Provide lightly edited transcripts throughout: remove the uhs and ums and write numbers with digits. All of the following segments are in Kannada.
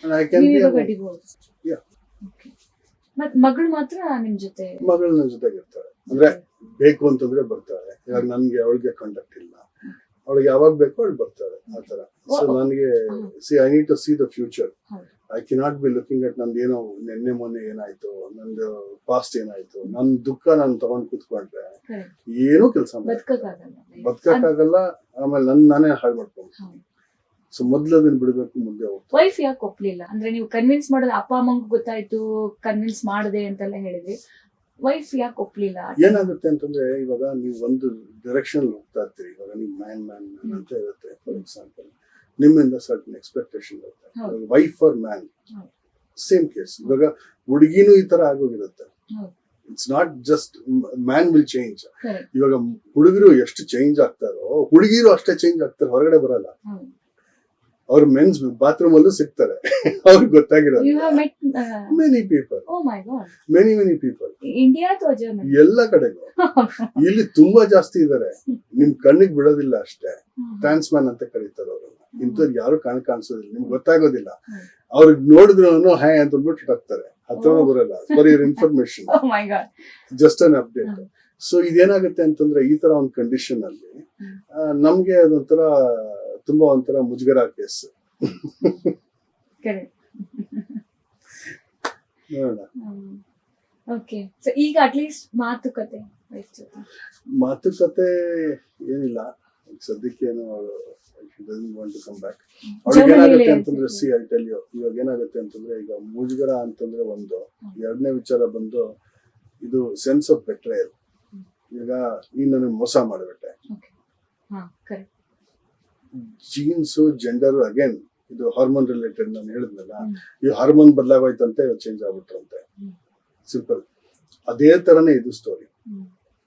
And I can be ನೀವಿವಾಗ ಡಿವೋರ್ಸ್. Yeah. ಓಕೆ. ಮತ್ ಮಗಳು ಮಾತ್ರ ನಿಮ್ ಜೊತೆ? ಮಗಳು ನನ್ನ ಜೊತೆಗೆ ಇರ್ತಾಳೆ. ಅಂದ್ರೆ ಬೇಕು ಅಂತಂದ್ರೆ ಬರ್ತಾಳೆ. ಇವಾಗ ನನ್ಗೆ ಅವಳಿಗೆ ಕಾಂಟ್ಯಾಕ್ಟ್ ಇಲ್ಲ, ಅವಳಿಗೆ ಯಾವಾಗ ಬೇಕೋ ಅವಳು ಬರ್ತಾಳೆ ಆತರ. ಸೊ ನನಗೆ I need to see the future. I cannot be looking at ನಂದು ಏನೋ ನಿನ್ನೆ ಮೊನ್ನೆ ಏನಾಯ್ತು, ನಂದು ಪಾಸ್ಟ್ ಏನಾಯ್ತು, ನನ್ ದುಃಖ ನಾನು ತಗೊಂಡ್ ಕೂತ್ಕೊಂಡ್ರೆ ಏನೂ ಕೆಲಸ ಬದುಕಕ್ಕಾಗಲ್ಲ. ಆಮೇಲೆ ನಾನೇ ಹಾಳು ಮಾಡ್ಕೊಂಡು. ಸೊ ಮೊದ್ಲು ಅದನ್ನ ಬಿಡ್ಬೇಕು, ಮುಂದೆ ಹೋಗ್ತಾರೆ. ವೈಫ್ ಯಾಕೆ ಒಪ್ಲಿಲ್ಲ? ಅಂದ್ರೆ ನೀವು ಕನ್ವಿನ್ಸ್ ಮಾಡೋದು ಅಪ್ಪ ಅಮ್ಮಂಗೂ ಗೊತ್ತಾಯ್ತು, ಕನ್ವಿನ್ಸ್ ಮಾಡದೆ ಅಂತೆಲ್ಲ ಹೇಳಿದ್ರಿ. ವೈಫ್ ಯಾಕೆ ಒಪ್ಲಿಲ್ಲ? ಏನಾಗುತ್ತೆ ಅಂತಂದ್ರೆ, ಇವಾಗ ನೀವು ಒಂದು ಡೈರೆಕ್ಷನ್ ಹೋಗ್ತಾ ಇರ್ತೀರಿ. ಇವಾಗ ನೀವು ಮ್ಯಾನ್ ಅಂತ ಇರುತ್ತೆ. ಫಾರ್ ಎಕ್ಸಾಂಪಲ್, ನಿಮ್ಮಿಂದ ಸರ್ಟನ್ ಎಕ್ಸ್ಪೆಕ್ಟೇಷನ್ ಇರುತ್ತೆ. Wife or man same case. ಇವಾಗ ಹುಡುಗಿನೂ ಈ ತರ ಆಗೋಗಿರುತ್ತೆ. It's not just man will change. ಇವಾಗ ಹುಡುಗರು ಎಷ್ಟು ಚೇಂಜ್ ಆಗ್ತಾರೋ ಹುಡುಗಿರು ಅಷ್ಟೇ ಚೇಂಜ್ ಆಗ್ತಾರೆ, ಹೊರಗಡೆ ಬರಲ್ಲ. ಅವ್ರ ಮೆನ್ಸ್ ಬಾತ್ರೂಮ್ ಅಲ್ಲೂ ಸಿಗ್ತಾರೆ, ಅವ್ರಿಗೆ ಗೊತ್ತಾಗಿರೋದು. ಮೆನಿ ಪೀಪಲ್, ಮೆನಿ ಪೀಪಲ್, ಎಲ್ಲ ಕಡೆಗೂ. ಇಲ್ಲಿ ತುಂಬಾ ಜಾಸ್ತಿ ಇದಾರೆ, ನಿಮ್ ಕಣ್ಣಿಗೆ ಬಿಡೋದಿಲ್ಲ ಅಷ್ಟೇ. ಟ್ರಾನ್ಸ್ ಮ್ಯಾನ್ ಅಂತ ಕರೀತಾರೆ ಅವ್ರನ್ನ. ಇಂಥವ್ರು ಯಾರು ಕಾಣಿಸೋದಿಲ್ಲ, ನಿಮ್ಗೆ ಗೊತ್ತಾಗೋದಿಲ್ಲ. ಅವ್ರಿಗೆ ನೋಡಿದ್ರು ಹ್ಯಾ ಅಂತ ಅಂದ್ಬಿಟ್ಟು ಹಾಕ್ತಾರೆ, ಹತ್ರನೂ ಬರಲ್ಲ. For your information, just an update. So ಇದೇನಾಗುತ್ತೆ ಅಂತಂದ್ರೆ, ಈ ತರ ಒಂದು ಕಂಡೀಷನ್ ಅಲ್ಲಿ ನಮ್ಗೆ ಅದೊಂಥರ ತುಂಬಾ ಒಂಥರ ಮುಜುಗರ ಕೇಸ್. ಈಗ ಅಟ್ಲೀಸ್ಟ್ ಮಾತುಕತೆ ಏನಿಲ್ಲ ಸದ್ಯಕ್ಕೆ. ಏನು ಅವ್ಳಿಗೆ ಏನಾಗುತ್ತೆ ಅಂತಂದ್ರೆ, ಸಿ ಐ ಟೆಲ್ ಯು, ಇವಾಗ ಏನಾಗುತ್ತೆ ಅಂತಂದ್ರೆ, ಈಗ ಮುಜುಗರ ಅಂತಂದ್ರೆ ಒಂದು. ಎರಡನೇ ವಿಚಾರ ಬಂದು ಇದು ಸೆನ್ಸ್ ಆಫ್ ಬೆಟ್ರೇಯಲ್. ಈಗ ನೀನ್ ನನಗೆ ಮೋಸ ಮಾಡ್ಬಿಟ್ಟೆ. ಜೀನ್ಸ್, ಜೆಂಡರ್, ಅಗೇನ್ ಇದು ಹಾರ್ಮೋನ್ ರಿಲೇಟೆಡ್. ನಾನು ಹೇಳಿದ್ನಲ್ಲ, ಈ ಹಾರ್ಮೋನ್ ಬದಲಾಗೋಯ್ತಂತೆ, ಚೇಂಜ್ ಆಗ್ಬಿಟ್ರಂತೆ. ಸಿಂಪಲ್. ಅದೇ ತರನೇ ಇದು ಸ್ಟೋರಿ.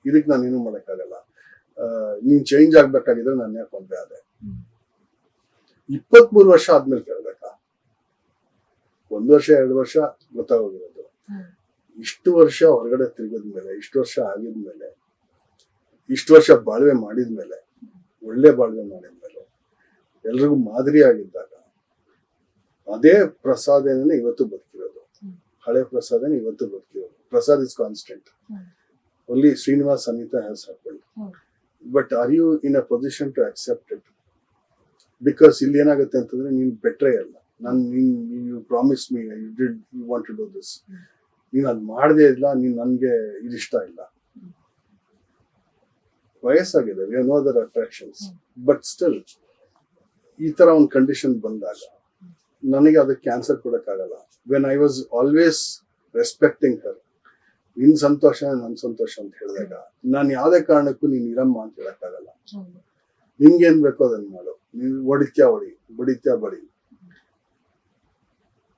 ಇದಕ್ ನಾನೇನು ಮಾಡಕ್ಕಾಗಲ್ಲ. ನೀನ್ ಚೇಂಜ್ ಆಗ್ಬೇಕಾಗಿದ್ರೆ ನಾನು ಯಾಕೆ ಕೊಂದ್ರೆ ಅದೇ 23 ವರ್ಷ ಆದ್ಮೇಲೆ ಕೇಳ್ಬೇಕಾ? 1 ವರ್ಷ 2 ವರ್ಷ ಗೊತ್ತಾಗೋಗಿರೋದು. ಇಷ್ಟು ವರ್ಷ ಹೊರಗಡೆ ತಿರುಗಿದ್ಮೇಲೆ, ಇಷ್ಟು ವರ್ಷ ಆಗಿದ್ಮೇಲೆ, ಇಷ್ಟು ವರ್ಷ ಬಾಳ್ವೆ ಮಾಡಿದ್ಮೇಲೆ, ಒಳ್ಳೆ ಬಾಳ್ವೆ ಮಾಡಿದ್ಮೇಲೆ, ಎಲ್ರಿಗೂ ಮಾದರಿ ಆಗಿದ್ದಾಗ, ಅದೇ ಪ್ರಸಾದನೇ ಇವತ್ತು ಬದುಕಿರೋದು. ಹಳೆ ಪ್ರಸಾದನೇ ಇವತ್ತು ಬದುಕಿರೋದು. Prasad is constant. Only Srinivas Anita has happened. But are you in a position to accept it? Because ಇಲ್ಲಿ ಏನಾಗುತ್ತೆ ಅಂತಂದ್ರೆ, ನೀನ್ ಬೆಟ್ರೆ ಅಲ್ಲ. You promise me, you want to do this. ನೀನ್ ಅದ್ ಮಾಡದೇ ಇಲ್ಲ, ನೀನ್ ನನ್ಗೆ ಇದಿಷ್ಟ ಇಲ್ಲ. ವಯಸ್ಸಾಗಿದೆ, we have no other attractions. But still ಈ ತರ ಒಂದು ಕಂಡೀಷನ್ ಬಂದಾಗ ನನಗೆ ಅದಕ್ಕೆ ಆನ್ಸರ್ ಕೊಡಕ್ಕಾಗಲ್ಲ. When I was always respecting her, ನಿನ್ ಸಂತೋಷ ನನ್ ಸಂತೋಷ ಅಂತ ಹೇಳಿದಾಗ, ನಾನು ಯಾವ್ದೇ ಕಾರಣಕ್ಕೂ ನೀನ್ ಇರಮ್ಮ ಅಂತ ಹೇಳಕ್ಕಾಗಲ್ಲ. ನಿಮ್ಗೇನ್ ಬೇಕೋ ಅದನ್ನ ಮಾಡು. ನೀನ್ ಹೊಡಿತ್ಯಾ ಹೊಡಿ, ಬಡಿತ್ಯಾ ಬಡಿ.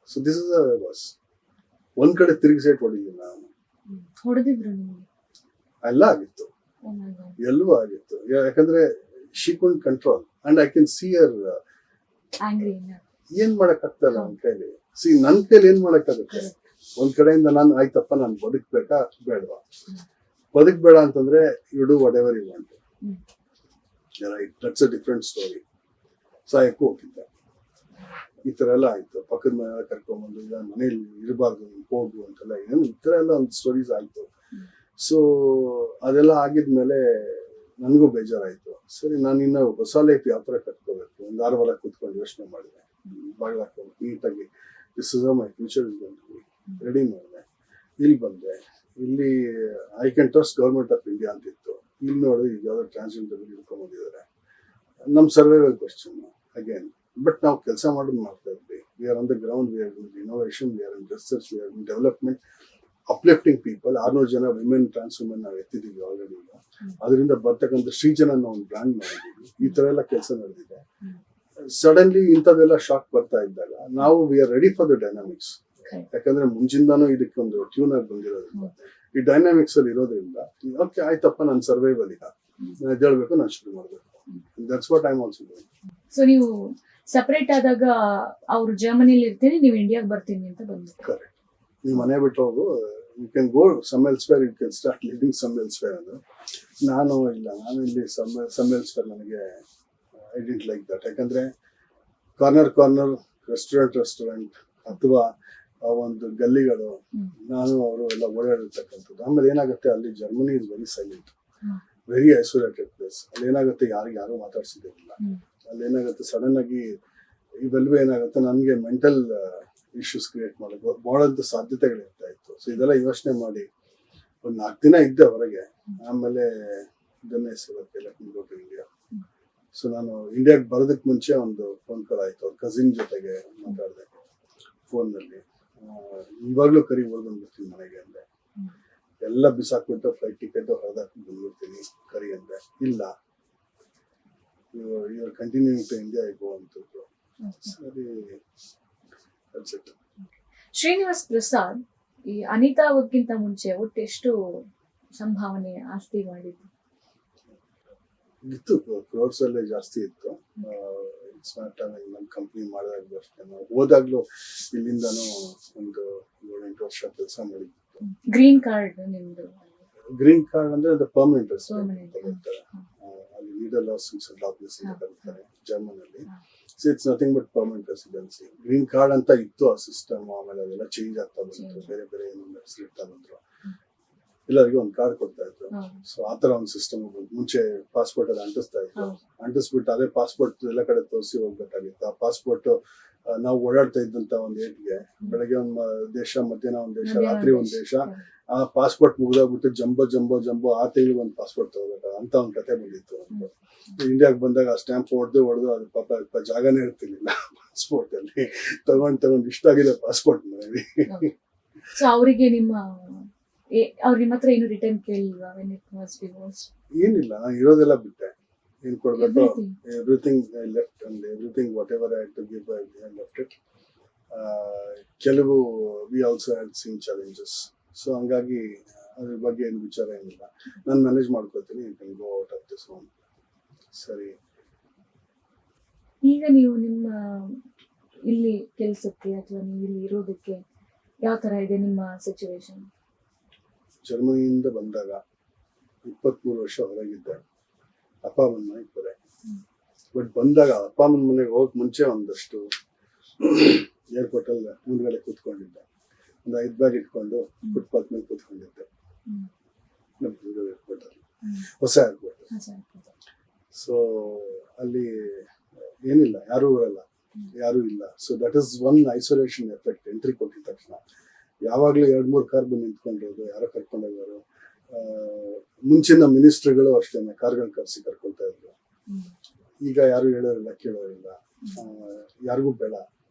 So this is was. ಒಂದ್ ಕಡೆ ತಿರುಗಿ ಸೈಟ್ ಹೊಡಿದ್ವಿ ನಾನು. ಎಲ್ಲ ಆಗಿತ್ತು, ಎಲ್ಲವೂ ಆಗಿತ್ತು. ಯಾಕಂದ್ರೆ she couldn't control and I can see her. ಏನ್ ಮಾಡಕ್ ಆಗ್ತಲ್ಲ ನನ್ ಕೈಲಿ. ಸಿ ನನ್ ಕೈಲಿ ಏನ್ ಮಾಡಕ್ಕಾಗುತ್ತೆ? ಒಂದ್ ಕಡೆಯಿಂದ ನಾನು ಆಯ್ತಪ್ಪ, ನಾನು ಬದುಕ್ಬೇಕಾ ಬೇಡವಾ? ಬದುಕ್ಬೇಡ ಅಂತಂದ್ರೆ you do whatever you want. Right, that's a different story. ಸಾಯಕ್ಕೂ ಹೋಗಿದ್ದೆ, ಈ ತರ ಎಲ್ಲ ಆಯ್ತು. ಪಕ್ಕದ ಮನೆ ಕರ್ಕೊಂಡ್ಬಂದು, ಇಲ್ಲ ಮನೇಲಿ ಇರಬಾರ್ದು, ಹೋಗು ಅಂತೆಲ್ಲ, ಏನು ಈ ತರ ಎಲ್ಲ ಒಂದು ಸ್ಟೋರೀಸ್ ಆಯ್ತು. ಸೊ ಅದೆಲ್ಲ ಆಗಿದ್ಮೇಲೆ ನನಗೂ ಬೇಜಾರಾಯ್ತು. ಸರಿ, ನಾನು ಇನ್ನು ಹೊಸ ಲೈಫ್ ಯಾವ ತರ ಕಟ್ಕೋಬೇಕು, ಒಂದು 6 ವಾರ ಕೂತ್ಕೊಂಡು ಯೋಚನೆ ಮಾಡಿದೆ. ಬಾಗ್ಲಾಕೊಂಡು ನೀಟಾಗಿ this is my future is going to be ready ಮಾಡಿದೆ. ಇಲ್ಲಿ ಬಂದೆ. ಇಲ್ಲಿ I can trust government of India ಅಂತಿತ್ತು. ಇಲ್ಲಿ ನೋಡಿ ಯಾವ್ದೋ ಟ್ರಾನ್ಸ್ಜೆಂಡರ್ ಹಿಡ್ಕೊಂಡ್ಬಂದಿದ್ದಾರೆ. ನಮ್ ಸರ್ವೈವಲ್ ಕ್ವಶನ್ ಅಗೇನ್. ಬಟ್ ನಾವು ಕೆಲಸ ಮಾಡೋದು ಮಾಡ್ತಾ ಇದ್ವಿ. We are on the ground, we are in innovation, we are in research, we are in development, uplifting people. 600 ಜನ ವಿಮೆನ್ ಟ್ರಾನ್ಸ್ ವುಮೆನ್ ನಾವು ಎತ್ತಿದೀವಿ ಆಲ್ರೆಡಿ. ಈಗ ಅದರಿಂದ ಬರ್ತಕ್ಕಂಥ ಶ್ರೀಜನ ಒಂದು ಬ್ರ್ಯಾಂಡ್ ಮಾಡಿದೀವಿ. ಈ ತರ ಎಲ್ಲ ಕೆಲಸ ನಡೆದಿದೆ. ಸಡನ್ಲಿ ಇಂಥದ್ದೆಲ್ಲ ಶಾಕ್ ಬರ್ತಾ ಇದ್ದಾಗ ನಾವು we are ready for the dynamics. ಯಾಕಂದ್ರೆ ಮುಂಚಿಂದಾನು ಇದಕ್ಕೊಂದು ಟ್ಯೂನ್ ಆಗಿ ಬಂದಿರೋದ್ರಿಂದ, ಈ ಡೈನಾಮಿಕ್ಸ್ ಅಲ್ಲಿ ಇರೋದ್ರಿಂದ, ಓಕೆ ಆಯ್ತಪ್ಪ, ನಾನು ಸರ್ವೈವಲ್ ಈಗ ನಾನು ಎದ್ದೇಳ್ಬೇಕು, ನಾನು ಶುರು ಮಾಡ್ಬೇಕು. That's what I am also doing. So ನೀವು ಸಪರೇಟ್ ಆದಾಗ ಅವ್ರು ಜರ್ಮನಿಲಿ ಇರ್ತೀನಿ, ನೀವು ಇಂಡಿಯಾಗೆ ಬರ್ತೀನಿ ಅಂತ ಬಂದ್ರು. ಕರೆಕ್ಟ್. ನೀವು ಮನೆ ಬಿಟ್ಟು ಹೋಗು, you can go some elsewhere, you can start living some elsewhere ಅಂದ್ರೆ. ನಾನು ಇಲ್ಲ, ನಾನು ಇಲ್ಲಿ ಸಮ್ ಎಲ್ಸ್ವೇರ್, ನನಗೆ ಐ ಡಿಂಟ್ ಲೈಕ್ ದಟ್. ಯಾಕಂದ್ರೆ ಕಾರ್ನರ್ ರೆಸ್ಟೋರೆಂಟ್ ಅಥವಾ ಆ ಒಂದು ಗಲ್ಲಿಗಳು, ಹ್ಮ್. ನಾನು ಅವರು ಎಲ್ಲ ಓಡಾಡಿರ್ತಕ್ಕಂಥದ್ದು. ಆಮೇಲೆ ಏನಾಗುತ್ತೆ, ಅಲ್ಲಿ Germany is very silent, hmm. Very isolated place. ಅಲ್ಲಿ ಏನಾಗುತ್ತೆ, ಯಾರು ಮಾತಾಡ್ಸಿದಿಲ್ಲ. ಹ್ಮ್. ಅಲ್ಲಿ ಏನಾಗುತ್ತೆ, ಸಡನ್ ಆಗಿ ಇವೆಲ್ಲವೂ ಏನಾಗುತ್ತೆ, ನನಗೆ ಮೆಂಟಲ್ ಇಶ್ಯೂಸ್ ಕ್ರಿಯೇಟ್ ಮಾಡೋಂಥ ಸಾಧ್ಯತೆಗಳಿರ್ತಾ ಇತ್ತು. ಸೊ ಇದೆಲ್ಲ ಯೋಚನೆ ಮಾಡಿ ಒಂದು 4 ದಿನ ಇದ್ದೆ ಹೊರಗೆ. ಆಮೇಲೆ ಇದನ್ನೇ ಗೋ ಟು ಇಂಡಿಯಾ. ಸೊ ನಾನು ಇಂಡಿಯಾಗೆ ಬರೋದಕ್ಕೆ ಮುಂಚೆ ಒಂದು ಫೋನ್ ಕಾಲ್ ಆಯ್ತು, ಅವ್ರ ಕಸಿನ್ ಜೊತೆಗೆ ಮಾತಾಡಿದೆ ಫೋನ್ನಲ್ಲಿ. ಇವಾಗಲೂ ಕರಿ ಬಂದ್ಬಿಡ್ತೀನಿ ಮನೆಗೆ ಅಂದೆ. ಎಲ್ಲ ಬಿಸಾಕ್ಬಿಟ್ಟು ಫ್ಲೈಟ್ ಟಿಕೆಟ್ ಹೊರದಾಕಿ ಬಂದ್ಬಿಡ್ತೀನಿ ಕರಿ ಅಂದೆ. ಇಲ್ಲ, ಇವ್ರು ಕಂಟಿನ್ಯೂಯಿಂಗ್ ಟು ಇಂಡಿಯಾ ಗೋ ಅಂತಿದ್ರು. ಸರಿ, that's it. ಶ್ರೀನಿವಾಸ್ ಪ್ರಸಾದ್ ಈ ಅನಿತಾ ಅವ್ರಿಗಿಂತ ಮುಂಚೆ ಒಟ್ಟು ಎಷ್ಟು ಸಂಭಾವನೆ ಆಸ್ತಿ ಮಾಡಿದ್ರು? ಇತ್ತು, ಕ್ರೋರ್ಸ್ ಅಲ್ಲೇ ಜಾಸ್ತಿ ಇತ್ತು. ಇಟ್ಸ್ ನಾಟ್ ನಮ್ಮ ಕಂಪ್ನಿ ಮಾಡಿದಾಗ್ಲೂ ಅಷ್ಟೇ. ನಾವು ಹೋದಾಗ್ಲೂ ಇಲ್ಲಿಂದಾನು ಒಂದು 7-8 ವರ್ಷ ಕೆಲಸ ಮಾಡಿದ್ದು. ಗ್ರೀನ್ ಕಾರ್ಡ್ ನಿಮ್ದು? ಗ್ರೀನ್ ಕಾರ್ಡ್ ಅಂದ್ರೆ ಅದು ಪರ್ಮನೆಂಟ್ Permanent. ತಗೊಳ್ತಾರೆ. ಅಲ್ಲಿ ನೀಡಲ್ ಆಫೀಸ್ ಅಂತ ಕರೀತಾರೆ ಜರ್ಮನ್ ಅಲ್ಲಿ. ಹಾ. So it's nothing but permanent residency. Green card ಅಂತ ಇತ್ತು ಆ ಸಿಸ್ಟಮ್. ಆಮೇಲೆ ಅದೆಲ್ಲ ಚೇಂಜ್ ಆಗ್ತಾ ಬಂತು, ಬೇರೆ ಬೇರೆ ಏನೊಂದು ಹೆಸರು ಇರ್ತಾ ಬಂದ್ರು. ಎಲ್ಲರಿಗೂ ಒಂದು ಕಾರ್ಡ್ ಕೊಡ್ತಾ ಇದ್ರು. ಸೊ ಆತರ ಒಂದು ಸಿಸ್ಟಮ್ ಮುಂಚೆ ಪಾಸ್ಪೋರ್ಟ್ ಎಲ್ಲ ಅಂಟಿಸ್ತಾ ಇತ್ತು. ಅಂಟಿಸ್ಬಿಟ್ಟು ಅದೇ ಪಾಸ್ಪೋರ್ಟ್ ಎಲ್ಲ ಕಡೆ ತೋರಿಸಿ ಹೋಗ್ಬೇಕಾಗಿತ್ತು. ಆ ಪಾಸ್ಪೋರ್ಟ್ ನಾವು ಓಡಾಡ್ತಾ ಇದ್ದಂತ ಒಂದು ಏಟ್ಗೆ ಬೆಳಗ್ಗೆ ಒಂದು ದೇಶ, ಮಧ್ಯಾಹ್ನ ಒಂದು ದೇಶ, ರಾತ್ರಿ ಒಂದು ದೇಶ. ಆ ಪಾಸ್ಪೋರ್ಟ್ ಮುಗಿದೋಗ್ಬಿಟ್ಟು ಜಂಬೋ 6 ತಿಂಗಳಿಗೆ ಒಂದು ಪಾಸ್ಪೋರ್ಟ್ ತಗೋಬೇಕು ಅಂತ ಒಂದು ಕತೆ ಬಂದಿತ್ತು. ಇಂಡಿಯಾಗೆ ಬಂದಾಗ ಆ ಸ್ಟ್ಯಾಂಪ್ ಹೊಡೆದು ಅದು ಪಾಪ ಜಾಗನೇ ಇರ್ತಿರ್ಲಿಲ್ಲ ಪಾಸ್ಪೋರ್ಟ್ ಅಲ್ಲಿ. ತಗೊಂಡು ಇಷ್ಟ ಆಗಿದೆ ಪಾಸ್ಪೋರ್ಟ್ ಮನೇಲಿ. ಸೊ ಅವರಿಗೆ ಅವ್ರ ನಿಮ್ಮ ಹತ್ರ ಏನು return ಕೇಳಿಲ್ವಾ? when it was divorced? ಏನಿಲ್ಲ, ನಾನು ಇರೋದೆಲ್ಲ ಬಿಟ್ಟೆ. ಏನ್ ಕೊಡ್ಬೇಕು, Everything. Everything I left and everything whatever I to give I left it. ಕೆಲವು we also had seen challenges. So ಹಂಗಾಗಿ ಅದ್ರ ಬಗ್ಗೆ ಏನು ವಿಚಾರ ಏನಿಲ್ಲ, ನಾನು ಮ್ಯಾನೇಜ್ ಮಾಡ್ಕೊತೀನಿ. You can go out of this home. ಸರಿ, ಈಗ ನೀವು ನಿಮ್ಮ ಇಲ್ಲಿ ಕೆಲಸಕ್ಕೆ ಅಥವಾ ನೀವು ಇಲ್ಲಿ ಇರೋದಕ್ಕೆ ಯಾವ ತರ ಇದೆ ನಿಮ್ಮ ಸಿಚುವೇಶನ್? ಜರ್ಮನಿಯಿಂದ ಬಂದಾಗ 23 ವರ್ಷ ಹೊರಗಿದ್ದೆ. ಅಪ್ಪ ಅಮ್ಮನ ಮನೆಗೆ ಬರೆ. ಬಟ್ ಬಂದಾಗ ಅಪ್ಪ ಅಮ್ಮನ ಮನೆಗೆ ಹೋಗಕ್ ಮುಂಚೆ ಒಂದಷ್ಟು ಏರ್ಪೋರ್ಟ್ ಅಲ್ಲಿ ಮುಂದ್ಗಡೆ ಕೂತ್ಕೊಂಡಿದ್ದೆ. ಒಂದು 5 ಬ್ಯಾಗ್ ಇಟ್ಕೊಂಡು ಫುಟ್ಪಾತ್ ಮೇಲೆ ಕೂತ್ಕೊಂಡಿದ್ದೆ ನಮ್ಮ ಏರ್ಪೋರ್ಟ್ ಅಲ್ಲಿ, ಹೊಸ ಏರ್ಪೋರ್ಟ್. ಸೊ ಅಲ್ಲಿ ಏನಿಲ್ಲ, ಯಾರೂ ಇರಲ್ಲ, ಯಾರೂ ಇಲ್ಲ. So that is one isolation effect. Entry ಕೊಟ್ಟಿದ ತಕ್ಷಣ ಯಾವಾಗ್ಲೂ 2-3 ಕಾರ್ ಬಂದು ನಿಂತ್ಕೊಂಡಿರೋದು, ಯಾರೋ ಕರ್ಕೊಂಡೋಗೋರು. ಮುಂಚಿನ ಮಿನಿಸ್ಟ್ರಿಗಳು ಅಷ್ಟೇನೆ ಕಾರ್ಗಳು ಕರ್ಕೊಳ್ತಾ ಇದ್ರು. ಈಗ ಯಾರು ಹೇಳೋರಿಲ್ಲ, ಕೇಳೋರಿಲ್ಲ, ಯಾರಿಗೂ ಬೇಡ.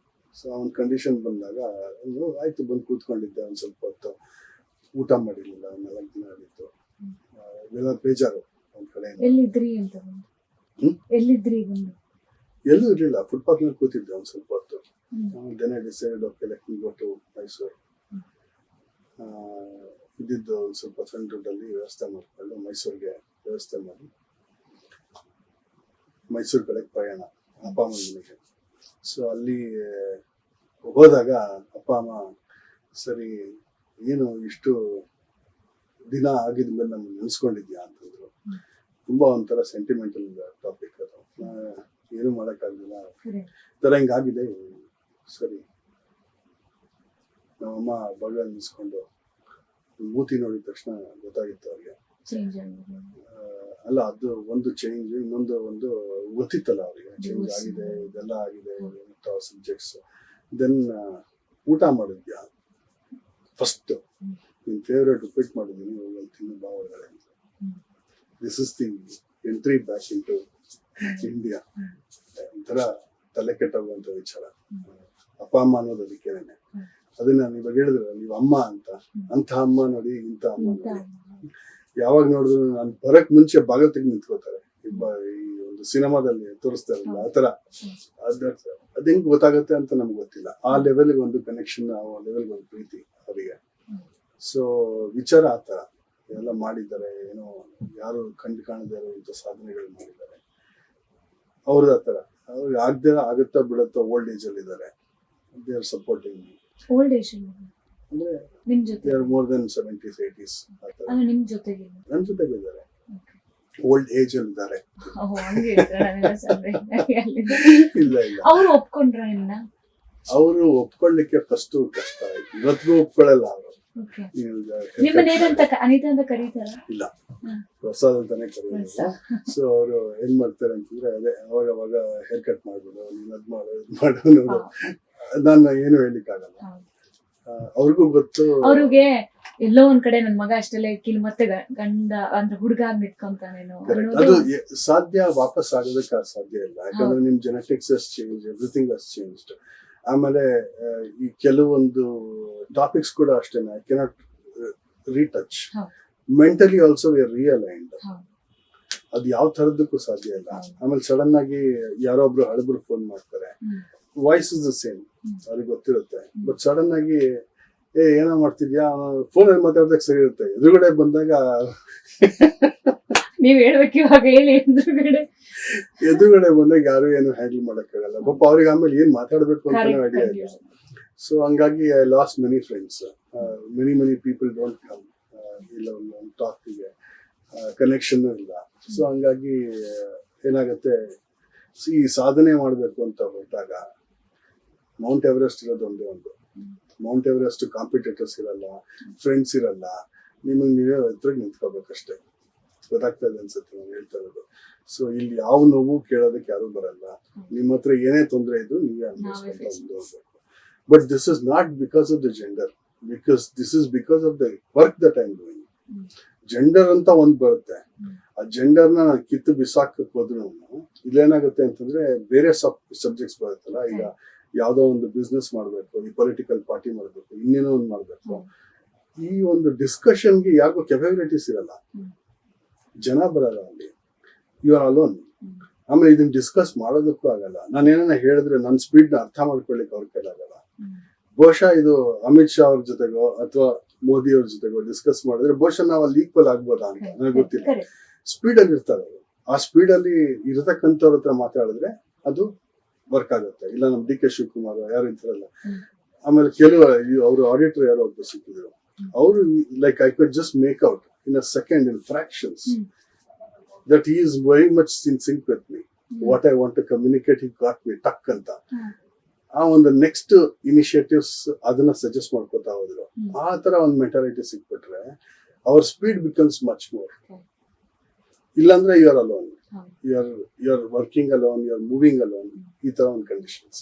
ಸೊ ಒಂದು ಕಂಡೀಷನ್ ಬಂದಾಗ ಆಯ್ತು ಬಂದು ಕೂತ್ಕೊಂಡಿದ್ದೆ. ಒಂದು ಸ್ವಲ್ಪ ಹೊತ್ತು ಊಟ ಮಾಡಿರ್ಲಿಲ್ಲ, 4 ದಿನ ಆಗಿತ್ತು. ಇವೆಲ್ಲ ಬೇಜಾರು ಒಂದ್ ಕಡೆ. ಎಲ್ಲಿದ್ರಿ ಅಂತ ಎಲ್ಲಿದ್ರಿ ಬಂದು? ಎಲ್ಲೂ ಇರ್ಲಿಲ್ಲ, ಫುಟ್ಪಾತ್ ಮೇಲೆ ಕೂತಿದ್ದೆ ಒಂದು ಸ್ವಲ್ಪ ಹೊತ್ತು. Then I decided okay let me go to Mysuru. ಇದ್ದಿದ್ದು ಒಂದು ಸ್ವಲ್ಪ ಸಣ್ಣ ದುಡ್ಡಲ್ಲಿ ವ್ಯವಸ್ಥೆ ಮಾಡ್ಕೊಂಡು ಮೈಸೂರಿಗೆ ವ್ಯವಸ್ಥೆ ಮಾಡಿ ಮೈಸೂರು ಕಡೆಗೆ ಪ್ರಯಾಣ ಅಪ್ಪ ಅಮ್ಮನ ಮನೆಗೆ. ಸೊ ಅಲ್ಲಿ ಹೋದಾಗ ಅಪ್ಪ ಅಮ್ಮ ಸರಿ ಏನು ಇಷ್ಟು ದಿನ ಆಗಿದ್ಮೇಲೆ ನಾನು ನೆನೆಸ್ಕೊಂಡಿದ್ಯಾ ಅಂತಂದ್ರು. ತುಂಬಾ ಒಂಥರ ಸೆಂಟಿಮೆಂಟಲ್ ಟಾಪಿಕ್ ಅದು. ಏನು ಮಾಡೋಕ್ಕಾಗಲಿಲ್ಲ, ಥರ ಹಿಂಗಾಗಿದೆ. ಸರಿ, ನಮ್ಮಮ್ಮ ಬಗಳ ನಿಲ್ಸ್ಕೊಂಡು ಮೂತಿ ನೋಡಿದ ತಕ್ಷಣ ಗೊತ್ತಾಗಿತ್ತು ಅವ್ರಿಗೆ. ಅಲ್ಲ, ಅದು ಒಂದು ಚೇಂಜ್, ಇನ್ನೊಂದು ಗೊತ್ತಿತ್ತಲ್ಲ ಅವ್ರಿಗೆ ಚೇಂಜ್ ಆಗಿದೆ, ಇದೆಲ್ಲ ಆಗಿದೆ ಸಬ್ಜೆಕ್ಟ್ಸ್. ದೆನ್ ಊಟ ಮಾಡಿದ್ಯಾ ಫಸ್ಟ್ ನಿನ್ ಫೇವ್ರೇಟ್ ಉಪ್ಪಿಟ್ಟು ಮಾಡಿದ್ದೀನಿ, ತಿನ್ನು ಬಾ ಒಳಗಡೆ ಅಂತ. This is the entry back into India. ಒಂಥರ ತಲೆ ಕೆಟ್ಟೋಗುವಂತ ವಿಚಾರ. ಅಪ್ಪ ಅಮ್ಮ ಅನ್ನೋದು ಅದಕ್ಕೇನೆ. ಅದನ್ನ ಇವಾಗ ಹೇಳಿದ್ರೆ ನೀವು ಅಮ್ಮ ಅಂತ ಅಮ್ಮ ನೋಡಿ, ಇಂಥ ಅಮ್ಮ ನೋಡಿ. ಯಾವಾಗ ನೋಡಿದ್ರು ನಾನು ಬರಕ್ ಮುಂಚೆ ಬಾಗಿಲು ತೆಗೆದು ನಿಂತ್ಕೋತಾರೆ. ಈ ಒಂದು ಸಿನಿಮಾದಲ್ಲಿ ತೋರಿಸ್ತಾ ಇರಲ್ಲ ಆತರ. ಅದ್ ಹೆಂಗ್ ಗೊತ್ತಾಗುತ್ತೆ ಅಂತ ನಮ್ಗೆ ಗೊತ್ತಿಲ್ಲ. ಆ ಲೆವೆಲ್ಗೆ ಒಂದು ಕನೆಕ್ಷನ್, ಆ ಲೆವೆಲ್ಗೆ ಒಂದು ಪ್ರೀತಿ ಅವರಿಗೆ. ಸೊ ವಿಚಾರ ಆತರ ಎಲ್ಲ ಮಾಡಿದ್ದಾರೆ. ಏನೋ ಯಾರು ಕಂಡು ಕಾಣದೇ ಇರುವಂತ ಸಾಧನೆಗಳು ಮಾಡಿದ್ದಾರೆ ಅವ್ರದ್ದು. ಆತರ ಅವ್ರಿಗೆ ಆಗದೆ ಆಗುತ್ತಾ ಬಿಡುತ್ತೋ, ಓಲ್ಡ್ ಏಜ್ ಅಲ್ಲಿ ಇದ್ದಾರೆ. They are supporting. Old age ಅಂದ್ರೆ ನಿಮ್ ಜೊತೆ? They are more than 70s 80s. ಅಲ್ಲ, ನಿಮ್ ಜೊತೆಗೆ? ನನ್ನ ಜೊತೆಗೆ ಇದ್ದಾರೆ, ಓಲ್ಡ್ ಏಜ್ ಅಲ್ಲಿ ಇದ್ದಾರೆ. ಇಲ್ಲ ಇಲ್ಲ, ಅವ್ರು ಒಪ್ಕೊಂಡ್ರ ಇನ್ನ? ಅವರು ಒಪ್ಕೊಳ್ಳಿಕ್ಕೆ ಫಸ್ಟ್ ಕಷ್ಟ ಆಯ್ತು, ಇವತ್ತಿಗೂ ಒಪ್ಕೊಳ್ಳಲ್ಲ ಅವರು. Okay. ನಿಮ್ಮನ್ನ ಏನಂತ ಅನಿತಾ ಅಂತ ಕರೀತಾರ? ಇಲ್ಲ, ಹ್ಮ್. ಪ್ರಸಾದ್ ಅಂತಾನೆ ಕರೀತಾರೆ. ಪ್ರಸಾದ್. ಸೊ ಅವರು ಏನ್ ಮಾಡ್ತಾರೆ ಅಂತಂದ್ರೆ, ಅದೇ ಅವಾಗ ಹೇರ್ ಕಟ್ ಮಾಡ್ಬಿಡು, ನೀನ್ ಅದ್ ಮಾಡು ಇದ್ ಮಾಡು ನೋಡು, ನಾನು ಏನು ಹೇಳಿಕ್ಕಾಗಲ್ಲ. ಅವ್ರಿಗೂ ಗೊತ್ತು. ಅವ್ರಿಗೆ ಎಲ್ಲೋ ಒಂದ್ ಕಡೆ ನನ್ ಮಗ ಅಷ್ಟೆಲ್ಲ ಇಕ್ಕಿಲ್ ಮತ್ತೆ ಗಂಡ ಅಂದ್ರೆ ಹುಡುಗ ನಿಂತ್ಕೊಂತಾನೇನೋ Correct. ಅದು ಸಾಧ್ಯ, ವಾಪಸ್ ಆಗೋದಕ್ಕೆ ಸಾಧ್ಯ ಇಲ್ಲ. ಯಾಕಂದ್ರೆ ನಿಮ್ ಜೆನೆಟಿಕ್ಸ್ ಹಸ್ ಚೇಂಜ್, ಎವ್ರಿಥಿಂಗ್ ಹಸ್ ಚೇಂಜ್ಡ್. ಆಮೇಲೆ ಈ ಕೆಲವೊಂದು ಟಾಪಿಕ್ಸ್ ಕೂಡ ಅಷ್ಟೇನೆ, I cannot retouch. Mentally also we are realigned. ಅದು ಯಾವ ತರದಕ್ಕೂ ಸಾಧ್ಯ ಇಲ್ಲ. ಆಮೇಲೆ ಸಡನ್ ಆಗಿ ಯಾರೋ ಒಬ್ರು ಹಳಬ್ರು ಫೋನ್ ಮಾಡ್ತಾರೆ, ವಾಯ್ಸ್ ಇಸ್ ದ ಸೇಮ್, ಅವ್ರಿಗೆ ಗೊತ್ತಿರುತ್ತೆ. ಬಟ್ ಸಡನ್ ಆಗಿ ಏನೋ ಮಾಡ್ತಿದ್ಯಾ, ಫೋನ್ ಅಲ್ಲಿ ಮಾತಾಡ್ದಾಗ ಸರಿ ಇರುತ್ತೆ, ಎದುರುಗಡೆ ಬಂದಾಗ ನೀವ್ ಹೇಳ್ಬೇಕು ಇವಾಗ, ಹೇಳಿ. ಎದುರುಗಡೆ ಬಂದಾಗ ಯಾರು ಏನು ಹ್ಯಾಂಡಲ್ ಮಾಡಕ್ಕಾಗಲ್ಲ. ಪಾಪ ಅವ್ರಿಗೆ ಆಮೇಲೆ ಏನ್ ಮಾತಾಡ್ಬೇಕು ಅಂತ ಐಡಿಯಾ ಇಲ್ಲ. ಸೊ ಹಂಗಾಗಿ I lost many friends. Many people don't come. ಇಲ್ಲ ಒಂದು ಟಾಕಿಗೆ ಕನೆಕ್ಷನ್ ಇಲ್ಲ. ಸೊ ಹಂಗಾಗಿ ಏನಾಗುತ್ತೆ, ಈ ಸಾಧನೆ ಮಾಡ್ಬೇಕು ಅಂತ ಹೊರಟಾಗ ಮೌಂಟ್ ಎವರೆಸ್ಟ್ ಇರೋದು ಒಂದೇ ಒಂದು. ಮೌಂಟ್ ಎವರೆಸ್ಟ್ ಕಾಂಪಿಟೇಟರ್ಸ್ ಇರಲ್ಲ, ಫ್ರೆಂಡ್ಸ್ ಇರಲ್ಲ, ನಿಮಗೆ ನೀವೇ ಎದುರಿಗೆ ನಿಂತ್ಕೋಬೇಕಷ್ಟೇ. ಗೊತ್ತಾಗ್ತಾ ಇದೆ ಅನ್ಸುತ್ತೆ ನಾನು ಹೇಳ್ತಾ ಇರೋದು. ಸೊ ಇಲ್ಲಿ ಯಾವ ನೋವು ಕೇಳೋದಕ್ಕೆ ಯಾರು ಬರಲ್ಲ. ನಿಮ್ಮ ಹತ್ರ ಏನೇ ತೊಂದರೆ ಇದ್ರು ನೀವೇ ಅನ್ಭವಿಸ್ಕೊಂಡು ಹೋಗ್ಬೇಕು. But this is not because of the gender, because this is because of the work that I am doing. Gender ಅಂತ ಒಂದ್ ಬರುತ್ತೆ, ಆ ಜೆಂಡರ್ನ ನಾನು ಕಿತ್ತು ಬಿಸಾಕಕ್ಕೆ ಹೋದ್ರು ಇಲ್ಲೇನಾಗುತ್ತೆ ಅಂತಂದ್ರೆ ಬೇರೆ ಸಬ್ಜೆಕ್ಟ್ಸ್ ಬರುತ್ತಲ್ಲ. ಈಗ ಯಾವ್ದೋ ಒಂದು ಬಿಸ್ನೆಸ್ ಮಾಡ್ಬೇಕು, ಈ ಪೊಲಿಟಿಕಲ್ ಪಾರ್ಟಿ ಮಾಡ್ಬೇಕು, ಇನ್ನೇನೋ ಒಂದು ಮಾಡ್ಬೇಕು, ಈ ಒಂದು ಡಿಸ್ಕಷನ್ಗೆ ಯಾರಿಗೂ ಕೆಪಬಿಲಿಟೀಸ್ ಇರಲ್ಲ, ಜನ ಬರಲ್ಲ ಅಲ್ಲಿ. You are alone. ಆಮೇಲೆ ಇದನ್ನ ಡಿಸ್ಕಸ್ ಮಾಡೋದಕ್ಕೂ ಆಗಲ್ಲ. ನಾನು ಏನಾನ ಹೇಳಿದ್ರೆ ನನ್ನ ಸ್ಪೀಡ್ ನ ಅರ್ಥ ಮಾಡ್ಕೊಳ್ಳಿಕ್ಕೆ ಅವ್ರ ಕೈಲಾಗಲ್ಲ. ಬಹುಶಃ ಇದು ಅಮಿತ್ ಶಾ ಅವ್ರ ಜೊತೆಗೋ ಅಥವಾ ಮೋದಿ ಅವ್ರ ಜೊತೆಗೋ ಡಿಸ್ಕಸ್ ಮಾಡಿದ್ರೆ ಬಹುಶಃ ನಾವು ಅಲ್ಲಿ ಈಕ್ವಲ್ ಆಗ್ಬೋದಾ ಅಂತ ನನಗೆ ಗೊತ್ತಿಲ್ಲ. ಸ್ಪೀಡ್ ಅಲ್ಲಿ ಇರ್ತಾರೆ ಅವರು. ಆ ಸ್ಪೀಡ್ ಅಲ್ಲಿ ಇರತಕ್ಕಂಥವ್ರ ಹತ್ರ ಮಾತಾಡಿದ್ರೆ ಅದು ವರ್ಕ್ ಆಗುತ್ತೆ. ಇಲ್ಲ ನಮ್ ಡಿ ಕೆ ಶಿವಕುಮಾರ್ ಯಾರು ಇರ್ತಾರಲ್ಲ, ಆಮೇಲೆ ಕೆಲವು ಅವರು ಆಡಿಟರ್ ಯಾರೋ ಒಬ್ಬರು ಸಿಕ್ಕಿದ್ರು, ಅವರು like I could just make out in a second, in fractions, that he is very much in sync with me. What I want to communicate, he got me ಟಕ್ ಅಂತ. ಆ ಒಂದು ನೆಕ್ಸ್ಟ್ ಇನಿಷಿಯೇಟಿವ್ಸ್ ಅದನ್ನ ಸಜೆಸ್ಟ್ ಮಾಡ್ಕೋತಾ ಹೋದ್ರು. ಆ ತರ ಒಂದು ಮೆಂಟಾಲಿಟಿ ಸಿಕ್ಬಿಟ್ರೆ ಅವರ್ ಸ್ಪೀಡ್ ಬಿಕಮ್ಸ್ ಮಚ್ ಮೋರ್. ಇಲ್ಲಾಂದ್ರೆ you are alone, you are working alone, you are moving alone. ಈ ತರ ಒಂದು conditions.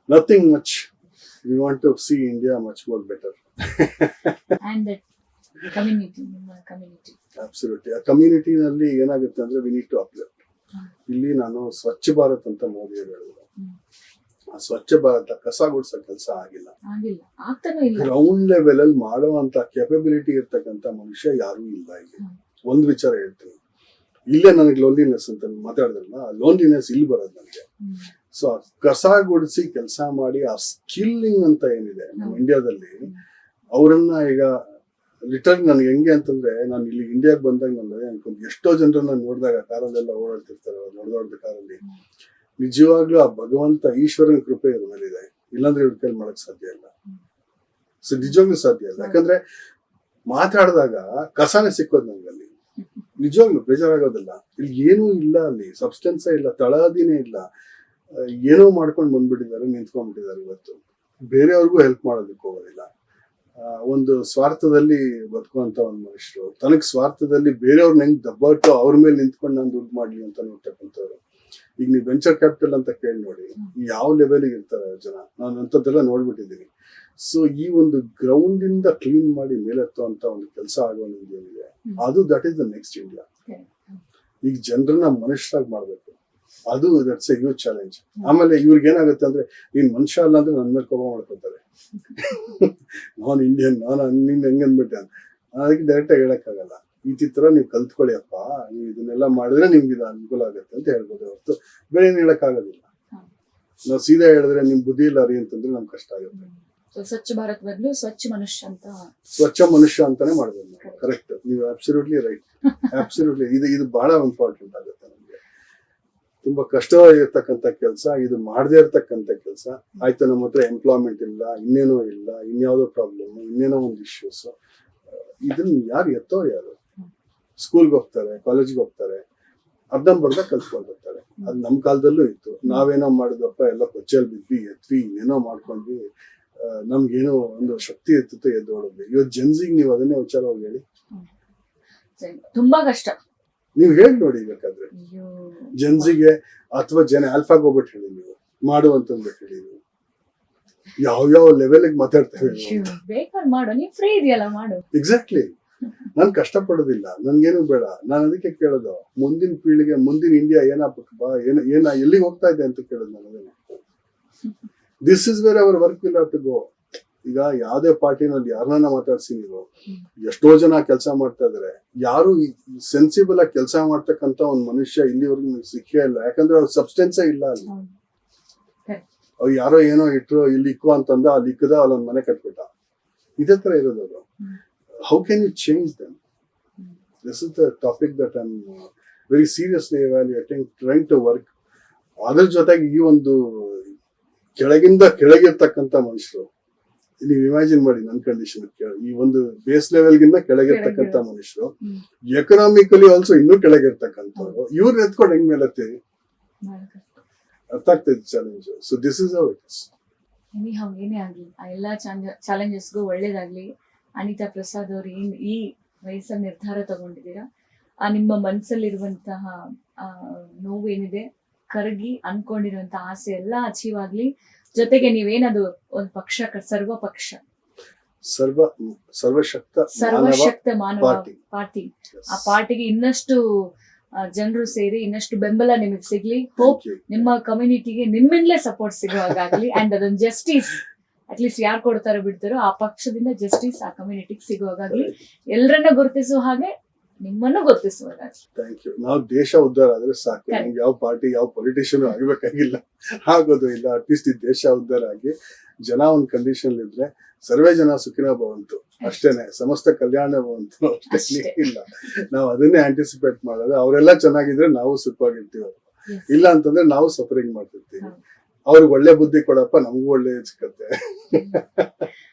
Nothing much. We want to see India much more better. And that community. Absolutely. ಆ ಕಮ್ಯುನಿಟಿನಲ್ಲಿ ಏನಾಗುತ್ತೆ ಅಂದ್ರೆ ವಿ ನೀಡ್ ಟು ಅಪ್ಲಿಫ್ಟ್. ಇಲ್ಲಿ ನಾನು ಸ್ವಚ್ಛ ಭಾರತ್ ಅಂತ ಮೋದಿ ಹೇಳಿದ್ರು. ಆ ಸ್ವಚ್ಛ ಭಾರತ ಕಸ ಗುಡ್ಸೋ ಕೆಲಸ ಆಗಿಲ್ಲ. ಗ್ರೌಂಡ್ ಲೆವೆಲ್ ಅಲ್ಲಿ ಮಾಡುವಂತ ಕೆಪಬಿಲಿಟಿ ಇರ್ತಕ್ಕಂಥ ಮನುಷ್ಯ ಯಾರು ಇಲ್ಲ ಇಲ್ಲಿ. ಒಂದು ವಿಚಾರ ಹೇಳ್ತೀನಿ, ಇಲ್ಲೇ ನನಗೆ ಲೋನ್ಲಿನೆಸ್ ಅಂತ ಮಾತಾಡಿದ್ರಲ್ಲ, ಲೋನ್ಲಿನೆಸ್ ಇಲ್ಲಿ ಬರೋದು ನನಗೆ. ಸೊ ಕಸ ಗುಡಿಸಿ ಕೆಲಸ ಮಾಡಿ ಆ ಸ್ಕಿಲ್ಲಿಂಗ್ ಅಂತ ಏನಿದೆ ನಮ್ಮ ಇಂಡಿಯಾದಲ್ಲಿ, ಅವರನ್ನ ಈಗ ಲಿಟರಲಿ ನನಗೆ ಹೆಂಗೆ ಅಂತಂದ್ರೆ, ನಾನು ಇಲ್ಲಿ ಇಂಡಿಯಾಗೆ ಬಂದಾಗ ನಾನು ಅನ್ಕೊಂಡು ಎಷ್ಟೋ ಜನರನ್ನ ನೋಡಿದಾಗ ಕಾರಲ್ಲೆಲ್ಲ ಓಡಾಡ್ತಿರ್ತಾರೆ, ದೊಡ್ಡ ಕಾರಲ್ಲಿ. ನಿಜವಾಗ್ಲೂ ಆ ಭಗವಂತ ಈಶ್ವರನ ಕೃಪೆ ಇವ್ರ ಮೇಲಿದೆ. ಇಲ್ಲಾಂದ್ರೆ ಇವ್ರ ಕೈಲಿ ಮಾಡಕ್ ಸಾಧ್ಯ ಇಲ್ಲ. ಸೊ ನಿಜವಾಗ್ಲೂ ಸಾಧ್ಯ ಇಲ್ಲ. ಯಾಕಂದ್ರೆ ಮಾತಾಡಿದಾಗ ಕಸಾನೇ ಸಿಕ್ಕೋದು ನಂಗೆ ಅಲ್ಲಿ. ನಿಜವಾಗ್ಲೂ ಬೇಜಾರಾಗೋದಿಲ್ಲ. ಇಲ್ಲಿ ಏನೂ ಇಲ್ಲ, ಅಲ್ಲಿ ಸಬ್ಸ್ಟೆನ್ಸೇ ಇಲ್ಲ, ತಳಹದಿನೇ ಇಲ್ಲ. ಏನೋ ಮಾಡ್ಕೊಂಡು ಬಂದ್ಬಿಟ್ಟಿದ್ದಾರೆ, ನಿಂತ್ಕೊಂಡ್ಬಿಟ್ಟಿದ್ದಾರೆ. ಇವತ್ತು ಬೇರೆಯವ್ರಿಗೂ ಹೆಲ್ಪ್ ಮಾಡೋದಕ್ಕೆ ಹೋಗೋದಿಲ್ಲ. ಒಂದು ಸ್ವಾರ್ಥದಲ್ಲಿ ಬದುಕುವಂತ ಒಂದು ಮನುಷ್ಯರು, ತನಗ್ ಸ್ವಾರ್ಥದಲ್ಲಿ ಬೇರೆಯವ್ರನ್ನ ಹೆಂಗ್ ದಬ್ಬಾಟು ಅವ್ರ ಮೇಲೆ ನಿಂತ್ಕೊಂಡು ನಾನು ದುಡ್ಡು ಮಾಡ್ಲಿ ಅಂತ ನೋಡ್ತಕ್ಕಂಥವ್ರು. ಈಗ ನೀವು ವೆಂಚರ್ ಕ್ಯಾಪಿಟಲ್ ಅಂತ ಕೇಳಿ ನೋಡಿ, ಯಾವ ಲೆವೆಲ್ಗೆ ಇರ್ತಾರೆ ಜನ. ನಾನು ಅಂಥದ್ದೆಲ್ಲ ನೋಡ್ಬಿಟ್ಟಿದ್ದೀನಿ. ಸೊ ಈ ಒಂದು ಗ್ರೌಂಡ್ ಇಂದ ಕ್ಲೀನ್ ಮಾಡಿ ಮೇಲೆತ್ತುವಂತ ಒಂದು ಕೆಲಸ ಆಗೋದು ಏನಿದೆ, ಅದು that is the next India. ಈಗ ಜನರನ್ನ ಮನುಷ್ಯರಾಗಿ ಮಾಡ್ಬೇಕು, ಅದು ದಟ್ಸ್ ಎ ಹ್ಯೂಜ್ ಚಾಲೆಂಜ್. ಆಮೇಲೆ ಇವ್ರಿಗೆ ಏನಾಗುತ್ತೆ ಅಂದ್ರೆ, ನೀನ್ ಮನುಷ್ಯ ಅಲ್ಲ ಅಂದ್ರೆ ನನ್ ಮೇಲೆ ಕೋಪ ಮಾಡ್ಕೊತಾರೆ. ನಾನು ಇಂಡಿಯನ್, ನಾನು ನಿನ್ ಹೆಂಗಂದ್ಬಿಟ್ಟೆ ಅಂತ. ಅದಕ್ಕೆ ಡೈರೆಕ್ಟ್ ಆಗಿ ಹೇಳಕ್ಕಾಗಲ್ಲ. ಈ ಚಿತ್ರ ನೀವು ಕಲ್ತ್ಕೊಳ್ಳಿ ಅಪ್ಪ, ನೀವು ಇದನ್ನೆಲ್ಲ ಮಾಡಿದ್ರೆ ನಿಮ್ಗೆ ಇದು ಅನುಕೂಲ ಆಗುತ್ತೆ ಅಂತ ಹೇಳ್ಬೋದು ಹೊರತು ಬೇರೆ ಏನ್ ಹೇಳಕ್ ಆಗೋದಿಲ್ಲ. ನಾವು ಸೀದಾ ಹೇಳಿದ್ರೆ ನಿಮ್ ಬುದ್ಧಿ ಇಲ್ಲ ರೀ ಅಂತಂದ್ರೆ ನಮ್ಗೆ ಕಷ್ಟ ಆಗುತ್ತೆ. ಸ್ವಚ್ಛ ಭಾರತ್ ಬದಲು ಸ್ವಚ್ಛ ಮನುಷ್ಯ ಅಂತ, ಸ್ವಚ್ಛ ಮನುಷ್ಯ ಅಂತಾನೆ ಮಾಡ್ಬೋದು ನಾವು. ಕರೆಕ್ಟ್, ನೀವು ಅಬ್ಸಲ್ಯೂಟ್ಲಿ ರೈಟ್. ಅಬ್ಸಲ್ಯೂಟ್ಲಿ ಇದು ಬಹಳ ಇಂಪಾರ್ಟೆಂಟ್ ಆಗುತ್ತೆ ನಮ್ಗೆ. ತುಂಬಾ ಕಷ್ಟವಾಗಿರ್ತಕ್ಕಂಥ ಕೆಲಸ, ಇದು ಮಾಡದೇ ಇರ್ತಕ್ಕಂಥ ಕೆಲಸ. ಆಯ್ತು, ನಮ್ಮ ಹತ್ರ ಎಂಪ್ಲಾಯ್ಮೆಂಟ್ ಇಲ್ಲ, ಇನ್ನೇನೋ ಇಲ್ಲ, ಇನ್ಯಾವುದೋ ಪ್ರಾಬ್ಲಮ್, ಇನ್ನೇನೋ ಒಂದು ಇಶ್ಯೂಸ್. ಇದನ್ನ ಯಾರು ಎತ್ತೋರು ಯಾರು? ಸ್ಕೂಲ್ಗೆ ಹೋಗ್ತಾರೆ, ಕಾಲೇಜ್ಗೆ ಹೋಗ್ತಾರೆ, ಅರ್ಧಂಬರ್ಧ ಕಲ್ತ್ಕೊಂಡಿರ್ತಾರೆ. ಅದು ನಮ್ಮ ಕಾಲದಲ್ಲೂ ಇತ್ತು. ನಾವೇನೋ ಮಾಡಿದಪ್ಪ ಎಲ್ಲ ಕೊಚ್ಚಲ್ ಬಿದ್ವಿ ಎತ್ವಿ ಏನೋ ಮಾಡ್ಕೊಂಡ್ವಿ, ನಮ್ಗೇನೋ ಒಂದು ಶಕ್ತಿ ಇರ್ತಿತ್ತು ಎದ್ದೋಡಿದ್ವಿ. ಇವತ್ತು ಜನ್ಸಿಗೆ ನೀವು ಅದನ್ನೇ ವಿಚಾರವಾಗಿ ಹೇಳಿ, ತುಂಬಾ ಕಷ್ಟ. ನೀವು ಹೇಳಿ ನೋಡಿ ಬೇಕಾದ್ರೆ ಅಯ್ಯೋ, ಜನ್ಸಿಗೆ ಅಥವಾ ಆಲ್ಫಾಗ್ ಹೋಗ್ಬಿಟ್ಟು ಹೇಳಿ, ನೀವು ಮಾಡುವಂತಂದ್ಬಿಟ್ಟು ಹೇಳಿ, ನೀವು ಯಾವ ಲೆವೆಲ್ಗೆ ಮಾತಾಡ್ತೇವೆ. ಅಯ್ಯೋ, ಬೇಕಾದ್ರೆ ಮಾಡು, ನೀನ್ ಫ್ರೀ ಇದೆಯಲ್ಲ ಮಾಡು. ಎಕ್ಸಾಕ್ಟ್ಲಿ. ನಾನ್ ಕಷ್ಟ ಪಡೋದಿಲ್ಲ, ನನ್ಗೇನು ಬೇಡ. ನಾನು ಅದಕ್ಕೆ ಕೇಳೋದು, ಮುಂದಿನ ಪೀಳಿಗೆ, ಮುಂದಿನ ಇಂಡಿಯಾ ಏನಾಗ್ಬೇಕಪ್ಪ, ಎಲ್ಲಿಗೆ ಹೋಗ್ತಾ ಇದೆ ಅಂತ ಕೇಳೋದು ನಾನು ಅದನ್ನ. This is where our work will have to go. ಈಗ ಯಾವ್ದೇ ಪಾರ್ಟಿನಲ್ಲಿ ಯಾರನ್ನ ಮಾತಾಡ್ಸಿ ನೀವು, ಎಷ್ಟೋ ಜನ ಕೆಲಸ ಮಾಡ್ತಾ ಇದಾರೆ, ಯಾರು ಸೆನ್ಸಿಬಲ್ ಆಗಿ ಕೆಲಸ ಮಾಡ್ತಕ್ಕಂತ ಒಂದ್ ಮನುಷ್ಯ ಇಲ್ಲಿವರೆಗೂ ಸಿಕ್ಕೇ ಇಲ್ಲ. ಯಾಕಂದ್ರೆ ಅವ್ರ ಸಬ್ಸ್ಟೆನ್ಸೇ ಇಲ್ಲ ಅಲ್ಲಿ. ಅವ್ರು ಯಾರೋ ಏನೋ ಇಟ್ರು, ಇಲ್ಲಿ ಇಕ್ಕೋ ಅಂತಂದ, ಅಲ್ಲಿ ಇಕ್ಕದ, ಅಲ್ಲೊಂದ್ ಮನೆ ಕಟ್ಬಿಟ್ಟ. ಇದೇ ತರ ಇರೋದು ಅದು. How can you change them? This is the topic that I'm very seriously evaluating, trying to work. ಅದ್ರ ಜೊತೆಗೆ ಈ ಒಂದು ಕೆಳಗಿಂದ ಕೆಳಗಿರ್ತಕ್ಕಂಥ ಮನುಷ್ಯರು, ನೀವು ಇಮ್ಯಾಜಿನ್ ಮಾಡಿ ನನ್ನ ಕಂಡೀಷನ್, ಈ ಒಂದು ಬೇಸ್ ಲೆವೆಲ್ಗಿಂತ ಕೆಳಗಿರ್ತಕ್ಕಂಥ ಮನುಷ್ಯರು, ಎಕನಾಮಿಕಲಿ ಆಲ್ಸೋ ಇನ್ನೂ ಕೆಳಗಿರ್ತಕ್ಕಂಥವ್ರು, ಇವ್ರನ್ನ ಎತ್ಕೊಂಡು ಹೆಂಗ್ ಮೇಲತ್ತೆ? ಅರ್ಥ ಆಗ್ತದೆ challenge. So this is how it is. ಏನೇ ಆಗ್ಲಿ, ಆ ಎಲ್ಲಾ ಚಾಲೆಂಜಸ್ಗೂ ಒಳ್ಳೇದಾಗ್ಲಿ. ಅನಿತಾ ಪ್ರಸಾದ್ ಅವ್ರು ಈ ವಯಸ್ಸಲ್ಲಿ ನಿರ್ಧಾರ ತಗೊಂಡಿದ್ದೀರಾ, ಆ ನಿಮ್ಮ ಮನಸ್ಸಲ್ಲಿರುವಂತಹ ನೋವು ಏನಿದೆ, ಕರಗಿ ಅನ್ಕೊಂಡಿರುವಂತ ಆಸೆ ಎಲ್ಲ ಅಚೀವ್ ಆಗ್ಲಿ. ಜೊತೆಗೆ ನೀವೇನದು ಒಂದು ಪಕ್ಷ, ಸರ್ವಶಕ್ತ ಮಾನವ ಪಾರ್ಟಿ, ಆ ಪಾರ್ಟಿಗೆ ಇನ್ನಷ್ಟು ಜನರು ಸೇರಿ ಇನ್ನಷ್ಟು ಬೆಂಬಲ ನಿಮಗೆ ಸಿಗ್ಲಿ. ಹೋಪ್ ನಿಮ್ಮ ಕಮ್ಯುನಿಟಿಗೆ ನಿಮ್ಮಿಂದಲೇ ಸಪೋರ್ಟ್ ಸಿಗುವಾಗಲಿ. ಅಂಡ್ ಅದೊಂದು ಜಸ್ಟಿಸ್ ಅಟ್ಲೀಸ್ಟ್ ಯಾರು ಕೊಡ್ತಾರೋ ಬಿಡ್ತಾರೋ ಆ ಪಕ್ಷದಿಂದ ಜಸ್ಟಿಸ್ ಆ ಕಮ್ಯುನಿಟಿಗೆ ಸಿಗುವಾಗಲಿ. ಎಲ್ಲರನ್ನ ಗುರುತಿಸುವ ಹಾಗೆ ನಿಮ್ಮನ್ನು ಗುರುತಿಸುವಾಗಲಿ. Thank you. ನಾವು ದೇಶ ಉದ್ಧಾರ ಆದ್ರೆ ಸಾಕು, ನಮ್ಗೆ ಯಾವ ಪಾರ್ಟಿ ಯಾವ ಪೊಲಿಟಿಷಿಯನ್ ಆಗ್ಬೇಕಾಗಿಲ್ಲ, ಆಗೋದು ಇಲ್ಲ. ಅಟ್ಲೀಸ್ಟ್ ಈ ದೇಶ ಉದ್ಧಾರ ಆಗಿ ಜನ ಒಂದ್ ಕಂಡೀಷನ್ ಇದ್ರೆ ಸರ್ವೇ ಜನ ಸುಖಿನ ಭವಂತು ಅಷ್ಟೇನೆ, ಸಮಸ್ತ ಕಲ್ಯಾಣ ಭವಂತು ಅಷ್ಟೇ. ಇಲ್ಲ, ನಾವು ಅದನ್ನೇ ಆಂಟಿಸಿಪೇಟ್ ಮಾಡೋದು. ಅವರೆಲ್ಲ ಚೆನ್ನಾಗಿದ್ರೆ ನಾವು ಸುಖವಾಗಿರ್ತೀವಿ, ಇಲ್ಲ ಅಂತಂದ್ರೆ ನಾವು ಸಫರಿಂಗ್ ಮಾಡ್ತಿರ್ತೀವಿ. ಅವ್ರಿಗೆ ಒಳ್ಳೆ ಬುದ್ಧಿ ಕೊಡಪ್ಪ, ನಮಗೂ ಒಳ್ಳೆ ಸಿಕ್ಕತ್ತೆ.